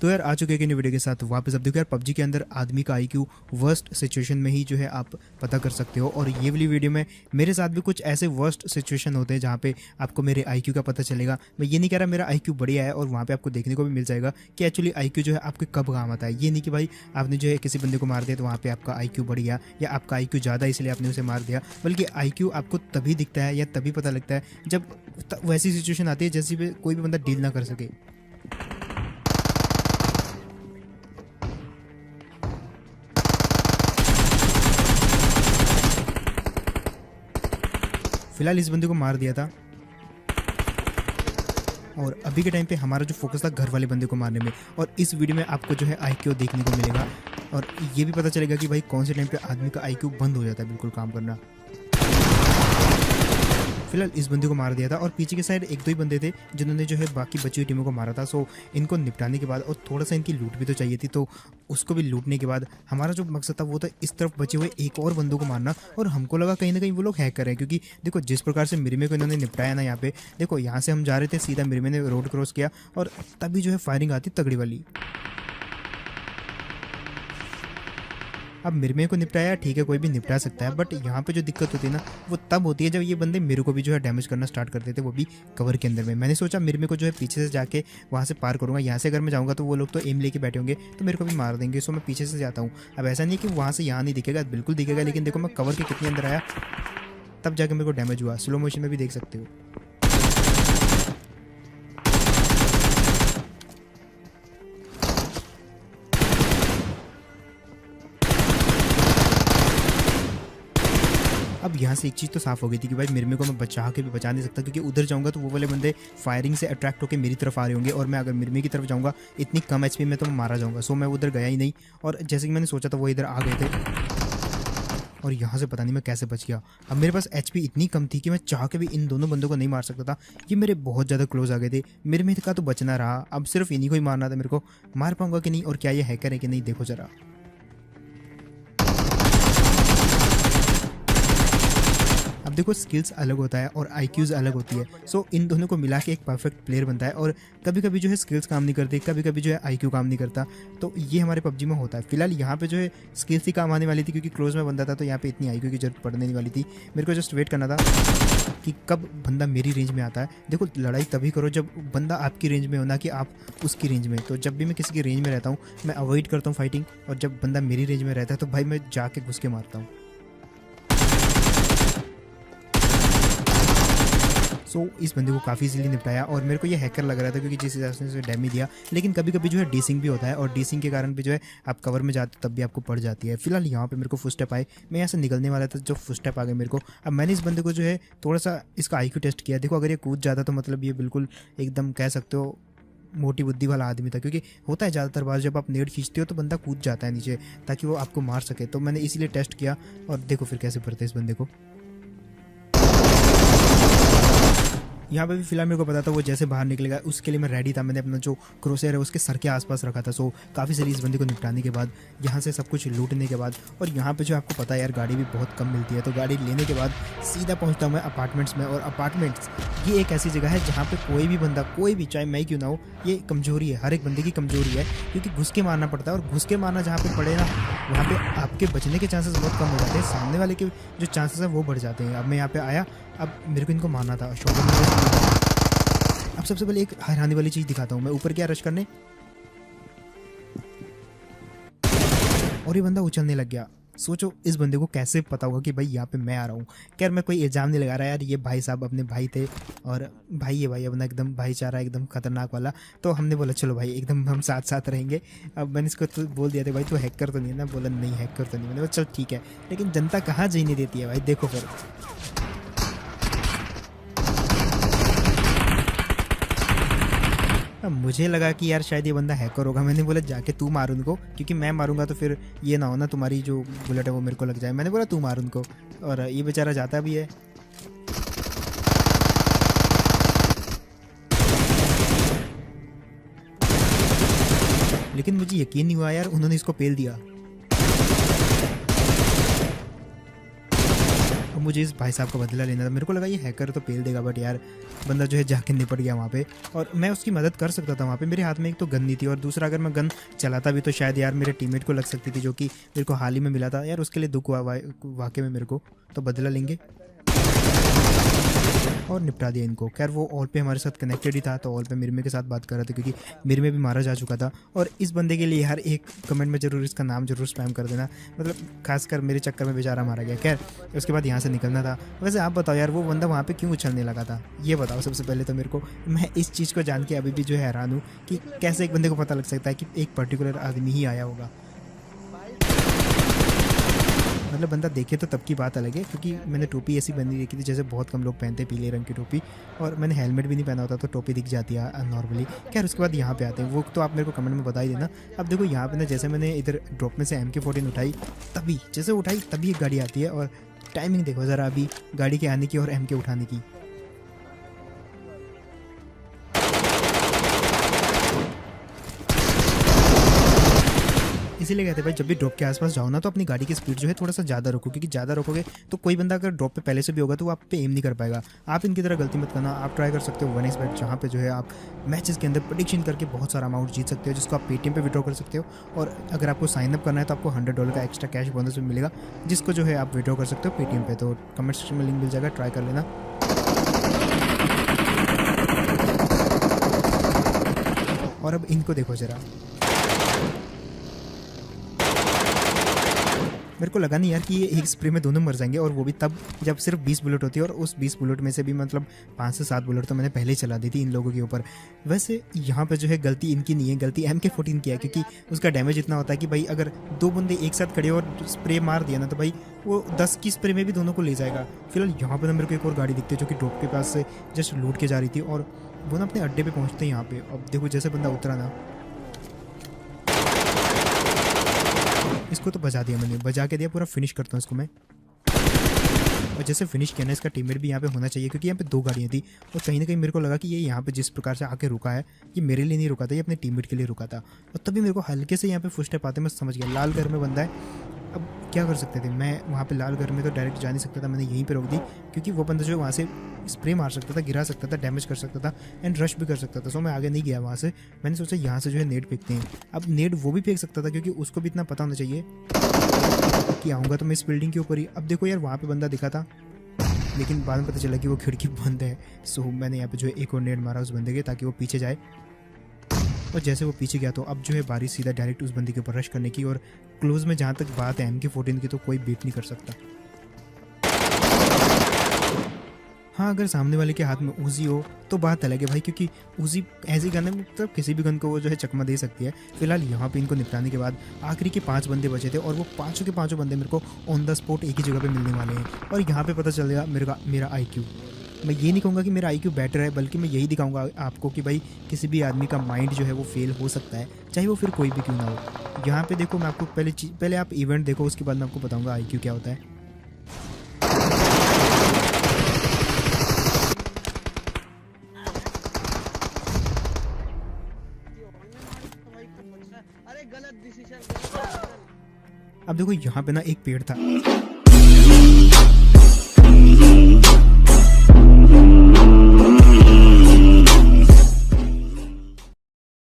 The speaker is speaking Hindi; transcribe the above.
तो यार आ चुके हैं वीडियो के साथ वापस। अब देखो यार पबजी के अंदर आदमी का आईक्यू वर्स्ट सिचुएशन में ही जो है आप पता कर सकते हो। और ये वाली वीडियो में मेरे साथ भी कुछ ऐसे वर्स्ट सिचुएशन होते हैं जहाँ पे आपको मेरे आईक्यू का पता चलेगा। मैं ये नहीं कह रहा मेरा आईक्यू बढ़िया है, और वहाँ पे आपको देखने को भी मिल जाएगा कि एक्चुअली आईक्यू जो है आपके कब काम आता है। ये नहीं कि भाई आपने जो है किसी बंदे को मार दिया तो वहाँ पे आपका आईक्यू बढ़ गया या आपका आईक्यू ज़्यादा इसलिए आपने उसे मार दिया, बल्कि आईक्यू आपको तभी दिखता है या तभी पता लगता है जब वैसी सिचुएशन आती है जैसी पे कोई भी बंदा डील ना कर सके। फिलहाल इस बंदे को मार दिया था, और अभी के टाइम पे हमारा जो फोकस था घर वाले बंदे को मारने में। और इस वीडियो में आपको जो है आईक्यू देखने को मिलेगा, और ये भी पता चलेगा कि भाई कौन से टाइम पे आदमी का आईक्यू बंद हो जाता है बिल्कुल काम करना। फिलहाल इस बंदे को मार दिया था, और पीछे के साइड एक दो ही बंदे थे जिन्होंने जो है बाकी बची हुई टीमों को मारा था। सो इनको निपटाने के बाद, और थोड़ा सा इनकी लूट भी तो चाहिए थी, तो उसको भी लूटने के बाद हमारा जो मकसद था वो था इस तरफ बचे हुए एक और बंदों को मारना। और हमको लगा कहीं ना कहीं वो लोग हैक कर रहे हैं, क्योंकि देखो जिस प्रकार से मिरमे को इन्होंने निपटाया ना, यहाँ पे देखो यहाँ से हम जा रहे थे, सीधा मिरमे ने रोड क्रॉस किया और तभी जो है फायरिंग आती तगड़ी वाली। अब मिरमे को निपटाया ठीक है, कोई भी निपटा सकता है, बट यहाँ पे जो दिक्कत होती है ना वो तब होती है जब ये बंदे मेरे को भी जो है डैमेज करना स्टार्ट कर देते, वो भी कवर के अंदर में। मैंने सोचा मिरमे को जो है पीछे से जाके वहाँ से पार करूँगा। यहाँ से अगर मैं जाऊँगा तो वो लोग तो एम लेके बैठे होंगे तो मेरे को भी मार देंगे। सो मैं पीछे से जाता हूँ। अब ऐसा नहीं कि वहाँ से यहाँ नहीं दिखेगा, बिल्कुल दिखेगा, लेकिन देखो मैं कवर के कितने अंदर आया तब जाके मेरे को डैमेज हुआ। स्लो मोशन में भी देख सकते हो। अब यहाँ से एक चीज़ तो साफ हो गई थी कि भाई मिरमे को मैं बचा के भी बचा नहीं सकता, क्योंकि उधर जाऊँगा तो वो वाले बंदे फायरिंग से अट्रैक्ट होकर मेरी तरफ आ रहे होंगे, और मैं अगर मिरमे की तरफ जाऊँगा इतनी कम एचपी में तो मैं मारा जाऊँगा। सो मैं उधर गया ही नहीं, और जैसे कि मैंने सोचा था वो इधर आ गए थे, और यहाँ से पता नहीं मैं कैसे बच गया। अब मेरे पास एचपी इतनी कम थी कि मैं चाह के भी इन दोनों बंदों को नहीं मार सकता था। ये मेरे बहुत ज़्यादा क्लोज आ गए थे। मिरमे का तो बचना रहा, अब सिर्फ इन्हीं को ही मारना था मेरे को। मार पाऊंगा कि नहीं, और क्या ये हैकर है कि नहीं, देखो जरा। अब देखो स्किल्स अलग होता है और आईक्यूज अलग होती है। सो इन दोनों को मिला के एक परफेक्ट प्लेयर बनता है। और कभी कभी जो है स्किल्स काम नहीं करती, कभी कभी जो है आईक्यू काम नहीं करता। तो ये हमारे पबजी में होता है। फिलहाल यहाँ पे जो है स्किल्स ही काम आने वाली थी, क्योंकि क्लोज में बंदा था, तो यहाँ पे इतनी आईक्यू की जरूरत पड़ने नहीं वाली थी। मेरे को जस्ट वेट करना था कि कब बंदा मेरी रेंज में आता है। देखो लड़ाई तभी करो जब बंदा आपकी रेंज में हो, ना कि आप उसकी रेंज में। तो जब भी मैं किसी की रेंज में रहता हूँ मैं अवॉइड करता हूँ फाइटिंग, और जब बंदा मेरी रेंज में रहता है तो भाई मैं जाके घुस के मारता हूँ। सो इस बंदे को काफ़ी इजीली निपटाया, और मेरे को ये हैकर लग रहा था क्योंकि जिस हिसाब से उसे डैमेज दिया। लेकिन कभी कभी जो है डीसिंग भी होता है, और डीसिंग के कारण भी जो है आप कवर में जाते हो तब भी आपको पड़ जाती है। फिलहाल यहाँ पे मेरे को फुटस्टेप आए, मैं यहाँ से निकलने वाला था, जो फुटस्टेप आ गए मेरे को। अब मैंने इस बंदे को जो है थोड़ा सा इसका आईक्यू टेस्ट किया। देखो अगर ये कूद जाता तो मतलब ये बिल्कुल एकदम कह सकते हो मोटी बुद्धि वाला आदमी था, क्योंकि होता है ज़्यादातर बार जब आप नेट खींचते हो तो बंदा कूद जाता है नीचे ताकि वो आपको मार सके। तो मैंने इसीलिए टेस्ट किया, और देखो फिर कैसे भरते इस बंदे को। यहाँ पे भी फिलहाल मेरे को पता था वो जैसे बाहर निकलेगा, उसके लिए मैं रेडी था। मैंने अपना जो क्रोसेयर है उसके सर के आसपास रखा था। सो काफ़ी सारी इस बंदे को निपटाने के बाद, यहाँ से सब कुछ लूटने के बाद, और यहाँ पे जो आपको पता है यार गाड़ी भी बहुत कम मिलती है, तो गाड़ी लेने के बाद सीधा पहुँचता हूँ मैं अपार्टमेंट्स में। और अपार्टमेंट्स ये एक ऐसी जगह है जहाँ पे कोई भी बंदा, कोई भी, चाहे मैं क्यों ना हो, ये कमजोरी है, हर एक बंदे की कमजोरी है, क्योंकि घुस के मारना पड़ता है। और घुस के मारना जहाँ पे पड़े ना, वहाँ पे आपके बचने के चांसेस बहुत कम हो जाते हैं, सामने वाले के जो चांसेस है वो बढ़ जाते हैं। अब मैं यहाँ पे आया, अब मेरे को इनको मारना था। अब सबसे पहले एक हैरानी वाली चीज़ दिखाता हूँ। मैं ऊपर क्या रश करने, और ये बंदा उछलने लग गया। सोचो इस बंदे को कैसे पता होगा कि भाई यहाँ पे मैं आ रहा हूँ। खैर मैं कोई इल्ज़ाम नहीं लगा रहा यार, ये भाई साहब अपने भाई थे, और भाई ये भाई अपना एकदम भाईचारा एकदम खतरनाक वाला। तो हमने बोला चलो भाई एकदम हम साथ साथ रहेंगे। अब मैंने इसको तो बोल दिया था भाई तू हैकर तो नहीं है ना, बोला नहीं हैकर तो नहीं। मैंने बोला चल ठीक है, लेकिन जनता कहाँ जीने देती है भाई, देखो फिर। अब मुझे लगा कि यार शायद ये बंदा हैकर होगा। मैंने बोला जाके तू मार उनको, क्योंकि मैं मारूंगा तो फिर ये ना हो ना तुम्हारी जो बुलेट है वो मेरे को लग जाए। मैंने बोला तू मार उनको, और ये बेचारा जाता भी है। लेकिन मुझे यकीन नहीं हुआ यार, उन्होंने इसको पेल दिया। मुझे इस भाई साहब का बदला लेना था। मेरे को लगा ये हैकर तो पेल देगा, बट यार बंदा जो है जाके निपट गया वहाँ पे, और मैं उसकी मदद कर सकता था वहाँ पे। मेरे हाथ में एक तो गन नहीं थी, और दूसरा अगर मैं गन चलाता भी तो शायद यार मेरे टीममेट को लग सकती थी, जो कि मेरे को हाल ही में मिला था यार। उसके लिए दुख हुआ वाकई में मेरे को, तो बदला लेंगे और निपटा दिया इनको। खैर वो ऑल पे हमारे साथ कनेक्टेड ही था, तो ऑल पे मिरमे के साथ बात कर रहा था, क्योंकि मिरमे भी मारा जा चुका था। और इस बंदे के लिए यार एक कमेंट में जरूर इसका नाम जरूर स्पैम कर देना, मतलब खासकर मेरे चक्कर में बेचारा मारा गया। खैर उसके बाद यहाँ से निकलना था। वैसे आप बताओ यार वो बंदा वहाँ पे क्यों उछलने लगा था, ये बताओ सबसे पहले तो मेरे को। मैं इस चीज़ को जान के अभी भी जो है हैरान हूँ कि कैसे एक बंदे को पता लग सकता है कि एक पर्टिकुलर आदमी ही आया होगा। मतलब बंदा देखे तो तब की बात अलग है, क्योंकि मैंने टोपी ऐसी बंदी देखी थी जैसे बहुत कम लोग पहनते हैं, पीले रंग की टोपी, और मैंने हेलमेट भी नहीं पहना होता तो टोपी दिख जाती है नॉर्मली। खैर उसके बाद यहाँ पे आते हैं, वो तो आप मेरे को कमेंट में बता ही देना। अब देखो यहाँ पे ना, जैसे मैंने इधर ड्रॉप में से MK14 उठाई, तभी जैसे उठाई तभी एक गाड़ी आती है, और टाइमिंग देखो ज़रा अभी गाड़ी के आने की और MK उठाने की। इसीलिए कहते हैं भाई जब भी ड्रॉप के आसपास जाओ ना, तो अपनी गाड़ी की स्पीड जो है थोड़ा सा ज़्यादा रखो, क्योंकि ज़्यादा रखोगे तो कोई बंदा अगर ड्रॉप पे पहले से भी होगा तो वो आप पे एम नहीं कर पाएगा। आप इनकी तरह गलती मत करना। आप ट्राई कर सकते हो 1xbet, जहाँ पे जो है आप मैचेस के अंदर प्रेडिक्शन करके बहुत सारा अमाउंट जीत सकते हो, जिसको आप पेटीएम पे विड्रॉ कर सकते हो। और अगर आपको साइनअप करना है तो आपको $100 का एक्स्ट्रा कैश बोनस भी मिलेगा, जिसको जो है आप विड्रॉ कर सकते हो पेटीएम पे। तो कमेंट सेक्शन में लिंक मिल जाएगा, ट्राई कर लेना। और अब इनको देखो ज़रा, मेरे को लगा नहीं यार कि ये एक स्प्रे में दोनों मर जाएंगे, और वो भी तब जब सिर्फ 20 बुलेट होती है, और उस 20 बुलेट में से भी मतलब 5 से 7 बुलेट तो मैंने पहले ही चला दी थी इन लोगों के ऊपर। वैसे यहाँ पे जो है गलती इनकी नहीं है, गलती MK14 की है, क्योंकि उसका डैमेज इतना होता है कि भाई अगर 2 बंदे एक साथ खड़े और स्प्रे मार दिया ना, तो भाई वो 10 की स्प्रे में भी दोनों को ले जाएगा। फिलहाल यहाँ पर ना मेरे को एक और गाड़ी दिखती है जो कि ड्रॉप के पास से जस्ट लूट के जा रही थी, और वो ना अपने अड्डे पर पहुँचते हैं यहाँ पे। अब देखो जैसे बंदा उतरा ना, इसको तो बजा दिया मैंने, बजा के दिया पूरा, फिनिश करता हूँ इसको मैं। और जैसे फिनिश किया ना, इसका टीममेट भी यहाँ पे होना चाहिए, क्योंकि यहाँ पे 2 गाड़ियाँ थी, और कहीं ना कहीं मेरे को लगा कि ये यहाँ पे जिस प्रकार से आके रुका है, ये मेरे लिए नहीं रुका था, ये अपने टीममेट के लिए रुका था। और तभी मेरे को हल्के से यहाँ पे फुटस्टेप आते मैं समझ गया लाल घर में बंदा है। अब क्या कर सकते थे, मैं वहाँ पे लाल घर में तो डायरेक्ट जा नहीं सकता था, मैंने यहीं पे रोक दी, क्योंकि वो बंदा जो वहाँ से स्प्रे मार सकता था, गिरा सकता था, डैमेज कर सकता था, एंड रश भी कर सकता था। सो मैं आगे नहीं गया वहाँ से। मैंने सोचा यहाँ से जो है नेट फेंकते हैं। अब नेट वो भी फेंक सकता था, क्योंकि उसको भी इतना पता होना चाहिए कि आऊँगा तो मैं इस बिल्डिंग के ऊपर ही। अब देखो यार वहाँ पर बंदा दिखा था, लेकिन बाद में पता चला कि वो खिड़की बंद है। सो मैंने यहाँ पे जो है एक और नेट मारा उस बंदे के, ताकि वो पीछे जाए। और जैसे वो पीछे गया तो अब जो है बारी सीधा डायरेक्ट उस बंदी के ऊपर रश करने की। और क्लोज में जहाँ तक बात है MK14 की, तो कोई बीट नहीं कर सकता। हाँ अगर सामने वाले के हाथ में उजी हो तो बात अलग है भाई, क्योंकि उजी ऐसी गन है मतलब किसी भी गन को वो जो है चकमा दे सकती है। फिलहाल यहाँ पे इनको निपटाने के बाद आखिरी के 5 बंदे बचे थे, और वो पाँचों के पाँचों बंदे मेरे को ऑन द स्पॉट एक ही जगह पे मिलने वाले हैं। और यहाँ पे पता चल गया मेरा IQ। मैं ये नहीं कहूँगा कि मेरा IQ बेटर है, बल्कि मैं यही दिखाऊंगा आपको कि भाई किसी भी आदमी का माइंड जो है वो फेल हो सकता है, चाहे वो फिर कोई भी क्यों ना हो। यहाँ पे देखो मैं आपको पहले आप इवेंट देखो, उसके बाद मैं आपको बताऊँगा IQ क्या होता है। अब देखो यहाँ पे ना एक पेड़ था,